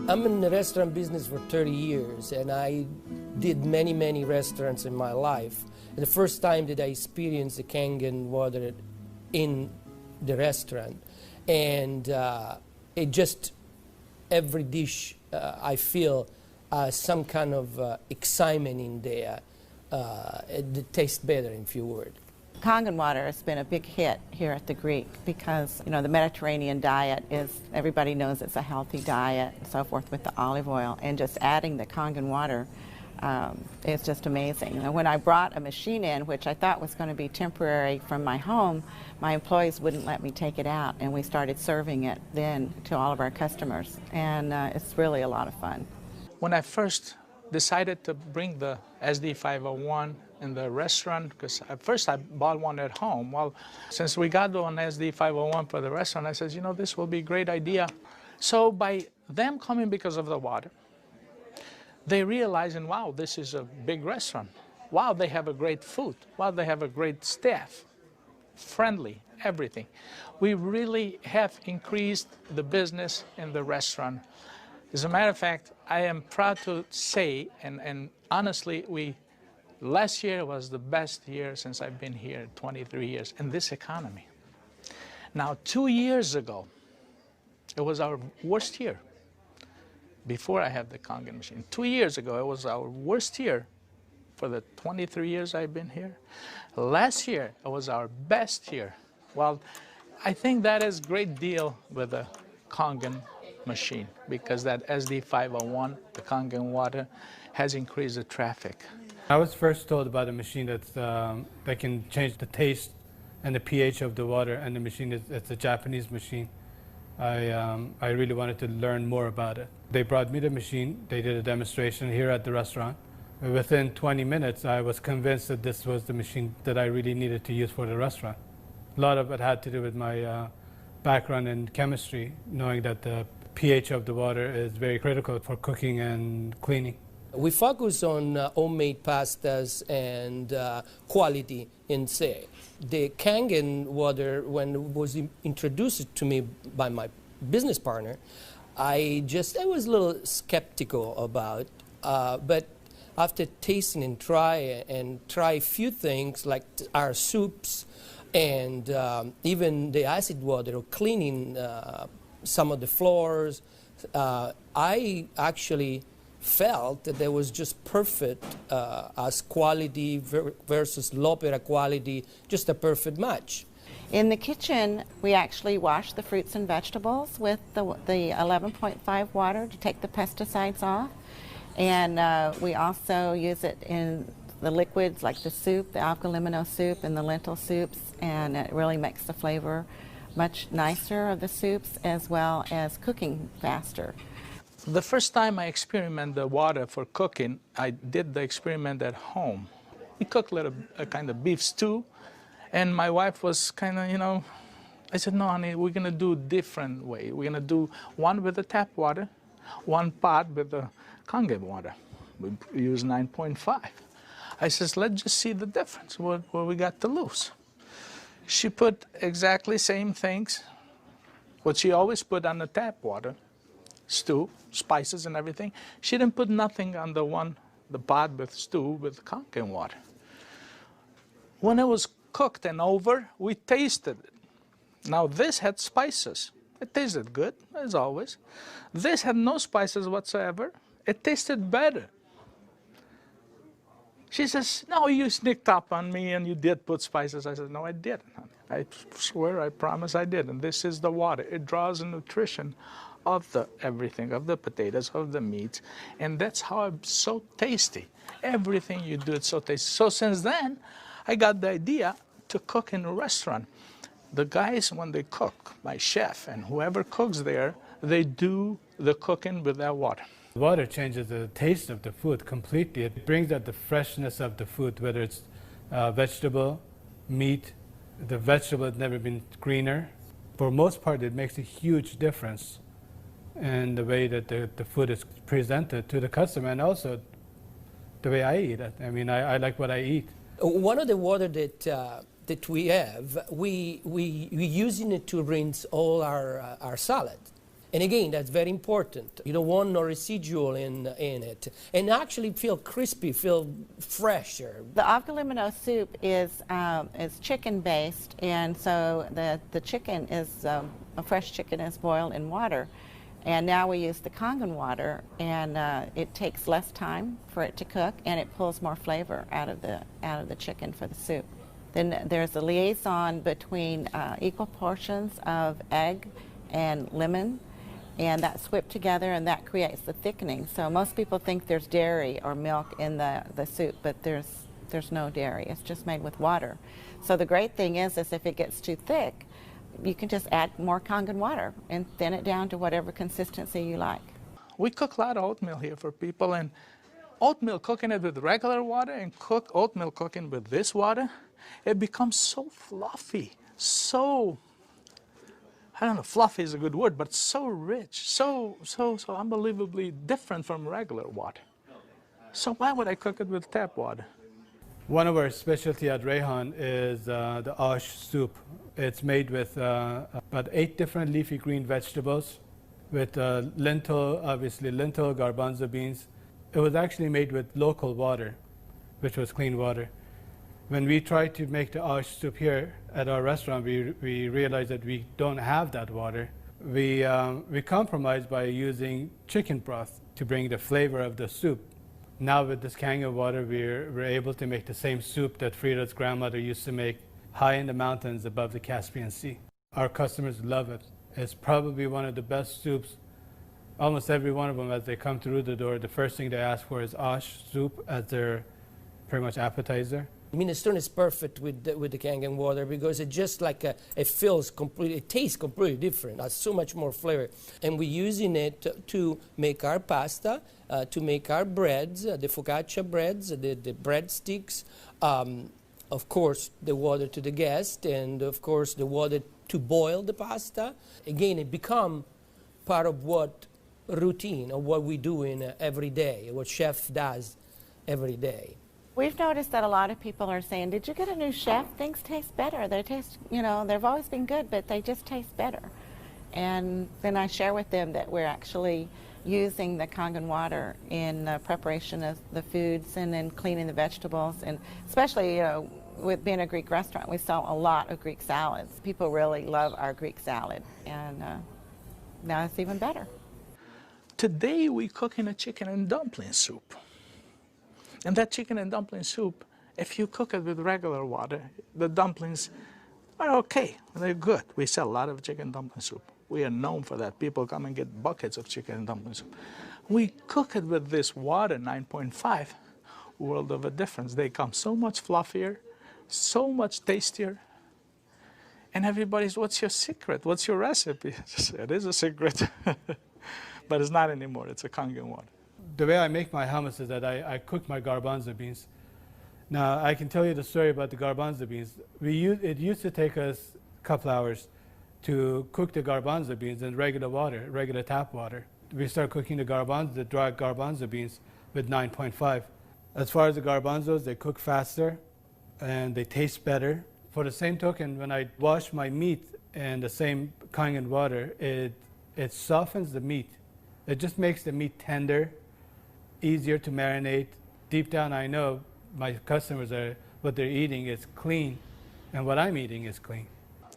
I'm in the restaurant business for 30 years, and I did many, many restaurants in my life. And the first time that I experienced the Kangen water in the restaurant, and it just, every dish I feel some kind of excitement in there. It tastes better, in few words. Kangen water has been a big hit here at the Greek because, you know, the Mediterranean diet is, everybody knows it's a healthy diet and so forth with the olive oil, and just adding the Kangen water is just amazing. And when I brought a machine in, which I thought was going to be temporary from my home, my employees wouldn't let me take it out, and we started serving it then to all of our customers, and it's really a lot of fun. When I first decided to bring the SD501 in the restaurant, because at first I bought one at home. Well, since we got one SD501 for the restaurant, I said, you know, this will be a great idea. So by them coming because of the water, they realizing, wow, this is a big restaurant. Wow, they have a great food. Wow, they have a great staff, friendly, everything. We really have increased the business in the restaurant. As a matter of fact, I am proud to say, and honestly, last year was the best year since I've been here, 23 years, in this economy. Now, 2 years ago, it was our worst year, before I had the Kangen machine. 2 years ago, it was our worst year for the 23 years I've been here. Last year, it was our best year. Well, I think that is a great deal with the Kangen machine, because that SD501, the Kangen water, has increased the traffic. I was first told about a machine that can change the taste and the pH of the water, and the machine it's a Japanese machine. I really wanted to learn more about it. They brought me the machine, they did a demonstration here at the restaurant. Within 20 minutes, I was convinced that this was the machine that I really needed to use for the restaurant. A lot of it had to do with my background in chemistry, knowing that the pH of the water is very critical for cooking and cleaning. We focus on homemade pastas and quality in say. The Kangen water, when it was introduced to me by my business partner, I was a little skeptical about, but after tasting and try a few things like our soups and even the acid water, or cleaning some of the floors, I actually felt that there was just perfect as quality versus L'Opera quality, just a perfect match. In the kitchen, we actually wash the fruits and vegetables with the 11.5 water to take the pesticides off. And we also use it in the liquids like the soup, the alkaline soup and the lentil soups, and it really makes the flavor much nicer of the soups, as well as cooking faster. The first time I experimented the water for cooking, I did the experiment at home. We cooked a kind of beef stew, and my wife was kind of, you know, I said, no, honey, we're going to do a different way. We're going to do one with the tap water, one pot with the Kangen water. We use 9.5. I says, let's just see the difference, what we got to lose. She put exactly same things, what she always put on the tap water, stew, spices and everything. She didn't put nothing on the pot with stew with Kangen water. When it was cooked and over, we tasted it. Now this had spices. It tasted good, as always. This had no spices whatsoever. It tasted better. She says, no, you sneaked up on me and you did put spices. I said, no, I didn't, honey. I swear, I promise I did. And this is the water. It draws the nutrition of the everything, of the potatoes, of the meats. And that's how it's so tasty. Everything you do, it's so tasty. So since then, I got the idea to cook in a restaurant. The guys, when they cook, my chef and whoever cooks there, they do the cooking with that water. Water changes the taste of the food completely. It brings out the freshness of the food, whether it's vegetable, meat. The vegetable has never been greener. For most part, it makes a huge difference in the way that the food is presented to the customer, and also the way I eat it. I mean, I like what I eat. One of the water that we have, we using it to rinse all our salad. And again, that's very important. You don't want no residual in it. And actually feel crispy, feel fresher. The avgalimino soup is chicken-based, and so the chicken is, a fresh chicken is boiled in water. And now we use the Kangen water, and it takes less time for it to cook, and it pulls more flavor out of the chicken for the soup. Then there's a liaison between equal portions of egg and lemon, and that's whipped together, and that creates the thickening. So most people think there's dairy or milk in the soup, but there's no dairy. It's just made with water. So the great thing is if it gets too thick, you can just add more Kangen water and thin it down to whatever consistency you like. We cook a lot of oatmeal here for people, and oatmeal, cooking it with regular water and oatmeal cooking with this water, it becomes so fluffy, so, I don't know, fluffy is a good word, but so rich, so unbelievably different from regular water. So why would I cook it with tap water? One of our specialty at Rayhan is the ash soup. It's made with about 8 different leafy green vegetables with lentil, obviously lentil, garbanzo beans. It was actually made with local water, which was clean water. When we tried to make the ash soup here at our restaurant, we realized that we don't have that water. We compromised by using chicken broth to bring the flavor of the soup. Now with this Kangen water, we're able to make the same soup that Frida's grandmother used to make high in the mountains above the Caspian Sea. Our customers love it. It's probably one of the best soups. Almost every one of them, as they come through the door, the first thing they ask for is ash soup as their pretty much appetizer. Minestrone is perfect with the Kangen water because it just like it feels completely, it tastes completely different. It has so much more flavor, and we're using it to make our pasta, to make our breads, the focaccia breads, the breadsticks. Of course, the water to the guest, and of course the water to boil the pasta. Again, it become part of what routine of what we do in every day, what chef does every day. We've noticed that a lot of people are saying, did you get a new chef? Things taste better. They taste, they've always been good, but they just taste better. And then I share with them that we're actually using the Kangen water in preparation of the foods and in cleaning the vegetables. And especially, with being a Greek restaurant, we sell a lot of Greek salads. People really love our Greek salad. And now it's even better. Today we're cooking a chicken and dumpling soup. And that chicken and dumpling soup, if you cook it with regular water, the dumplings are okay. They're good. We sell a lot of chicken dumpling soup. We are known for that. People come and get buckets of chicken and dumpling soup. We cook it with this water, 9.5, world of a difference. They come so much fluffier, so much tastier. And everybody's, what's your secret? What's your recipe? It is a secret. But it's not anymore. It's a Kangen water. The way I make my hummus is that I cook my garbanzo beans. Now, I can tell you the story about the garbanzo beans. It used to take us a couple hours to cook the garbanzo beans in regular water, regular tap water. We start cooking the dry garbanzo beans with 9.5. As far as the garbanzos, they cook faster and they taste better. For the same token, when I wash my meat in the same Kangen water, it softens the meat. It just makes the meat tender, easier to marinate. Deep down, I know my customers what they're eating is clean, and what I'm eating is clean.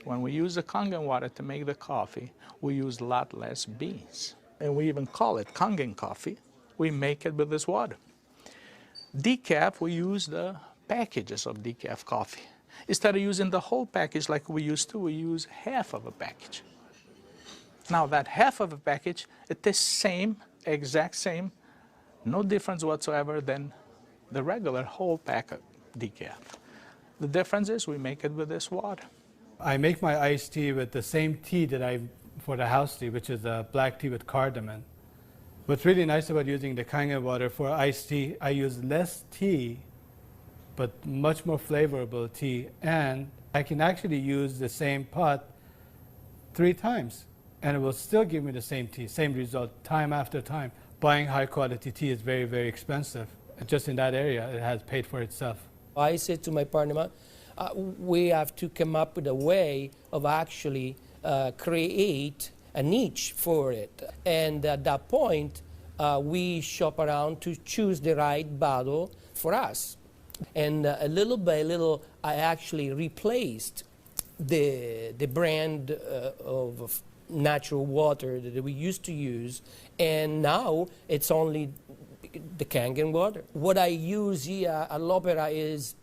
When we use the Kangen water to make the coffee, we use a lot less beans. And we even call it Kangen coffee. We make it with this water. Decaf, we use the packages of decaf coffee. Instead of using the whole package like we used to, we use half of a package. Now that half of a package, it is same, exact same, no difference whatsoever than the regular whole pack of decaf. The difference is we make it with this water. I make my iced tea with the same tea that for the house tea, which is a black tea with cardamom. What's really nice about using the Kangen water for iced tea, I use less tea, but much more flavorful tea, and I can actually use the same pot 3 times, and it will still give me the same tea, same result, time after time. Buying high quality tea is very, very expensive. Just in that area, it has paid for itself. I said to my partner, we have to come up with a way of actually create a niche for it. And at that point, we shop around to choose the right bottle for us. And little by little, I actually replaced the brand of natural water that we used to use, and now it's only the Kangen water. What I use here at L'Opera is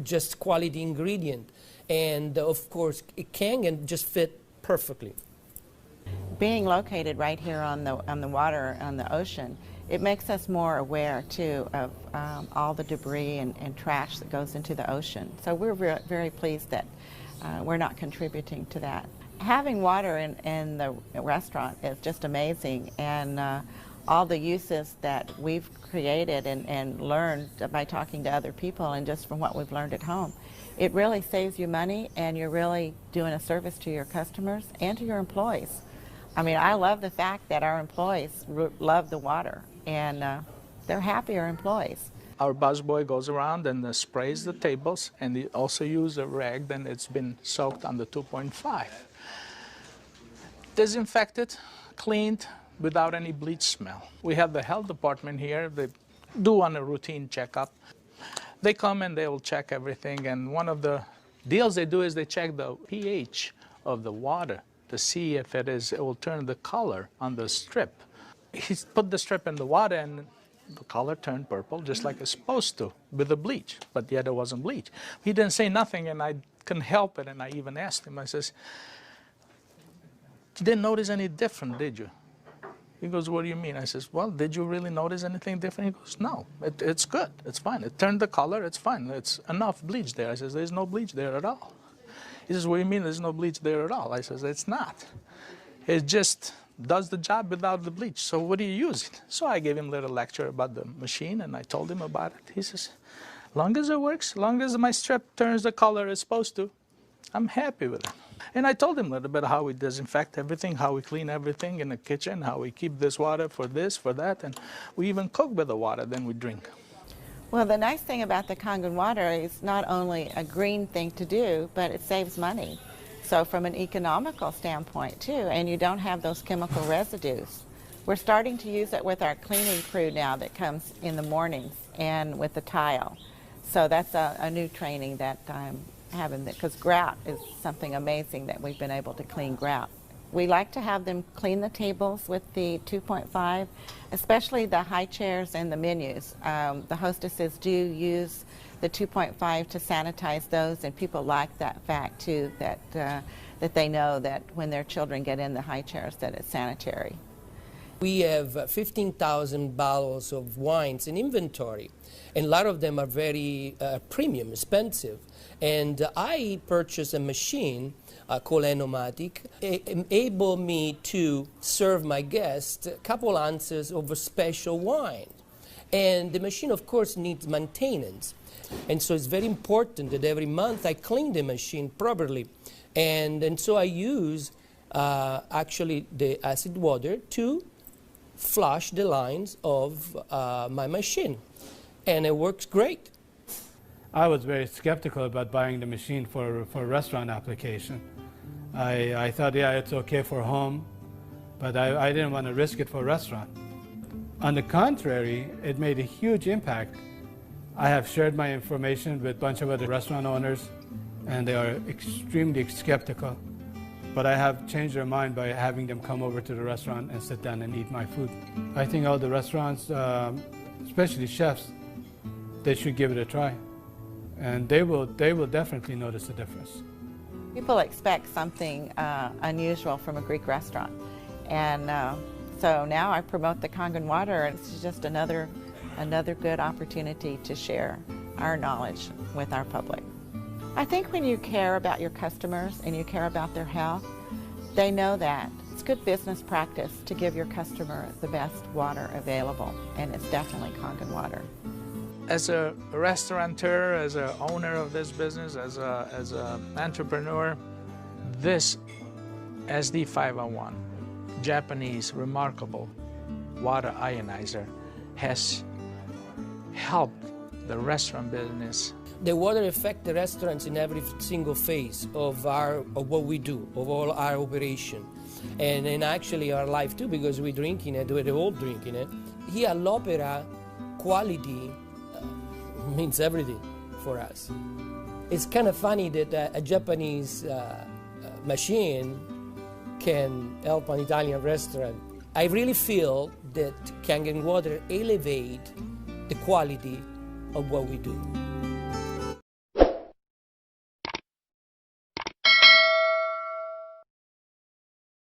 just quality ingredient, and of course, Kangen just fit perfectly. Being located right here on the water, on the ocean, it makes us more aware too of all the debris and trash that goes into the ocean. So we're very pleased that we're not contributing to that. Having water in the restaurant is just amazing, and all the uses that we've created and learned by talking to other people and just from what we've learned at home, it really saves you money, and you're really doing a service to your customers and to your employees. I mean, I love the fact that our employees love the water, and they're happier employees. Our busboy goes around and sprays the tables, and he also uses a rag, then it's been soaked on the 2.5. Disinfected, cleaned, without any bleach smell. We have the health department here. They do on a routine checkup. They come and they will check everything, and one of the deals they do is they check the pH of the water to see if it will turn the color on the strip. He put the strip in the water, and the color turned purple, just like it's supposed to, with the bleach, but yet it wasn't bleach. He didn't say nothing, and I couldn't help it, and I even asked him, I says, "You didn't notice any different, did you?" He goes, "What do you mean?" I says, "Well, did you really notice anything different?" He goes, "No, it's good, it's fine. It turned the color, it's fine. It's enough bleach there." I says, "There's no bleach there at all." He says, "What do you mean there's no bleach there at all?" I says, "It's not. It just does the job without the bleach. So what do you use it?" So I gave him a little lecture about the machine, and I told him about it. He says, "Long as it works, long as my strip turns the color it's supposed to, I'm happy with it." And I told him a little bit how we disinfect everything, how we clean everything in the kitchen, how we keep this water for this, for that, and we even cook with the water, then we drink. Well, the nice thing about the Kangen water is not only a green thing to do, but it saves money. So from an economical standpoint too, and you don't have those chemical residues. We're starting to use it with our cleaning crew now that comes in the mornings and with the tile. So that's a new training that I'm having, because grout is something amazing that we've been able to clean grout. We like to have them clean the tables with the 2.5, especially the high chairs and the menus. The hostesses do use the 2.5 to sanitize those, and people like that fact too, that they know that when their children get in the high chairs that it's sanitary. We have 15,000 bottles of wines in inventory, and a lot of them are very premium, expensive. And I purchased a machine called Enomatic, able me to serve my guests a couple ounces of a special wine. And the machine, of course, needs maintenance. And so it's very important that every month I clean the machine properly. And so I use actually the acid water to flush the lines of my machine. And it works great. I was very skeptical about buying the machine for restaurant application. I thought, yeah, it's okay for home, but I didn't want to risk it for restaurant. On the contrary, it made a huge impact. I have shared my information with a bunch of other restaurant owners, and they are extremely skeptical. But I have changed their mind by having them come over to the restaurant and sit down and eat my food. I think all the restaurants, especially chefs, they should give it a try. And they will definitely notice a difference. People expect something unusual from a Greek restaurant. And so now I promote the Kangen water, and it's just another good opportunity to share our knowledge with our public. I think when you care about your customers and you care about their health, they know that. It's good business practice to give your customer the best water available, and it's definitely Kangen water. As a restaurateur, as an owner of this business, as an entrepreneur, this SD501, Japanese remarkable water ionizer, has helped the restaurant business The water affects the restaurants in every single phase of what we do, of all our operation, and actually our life too, because we're drinking it, we're all drinking it. Here at l'Opera, quality means everything for us. It's kind of funny that a Japanese machine can help an Italian restaurant. I really feel that Kangen Water elevate the quality of what we do.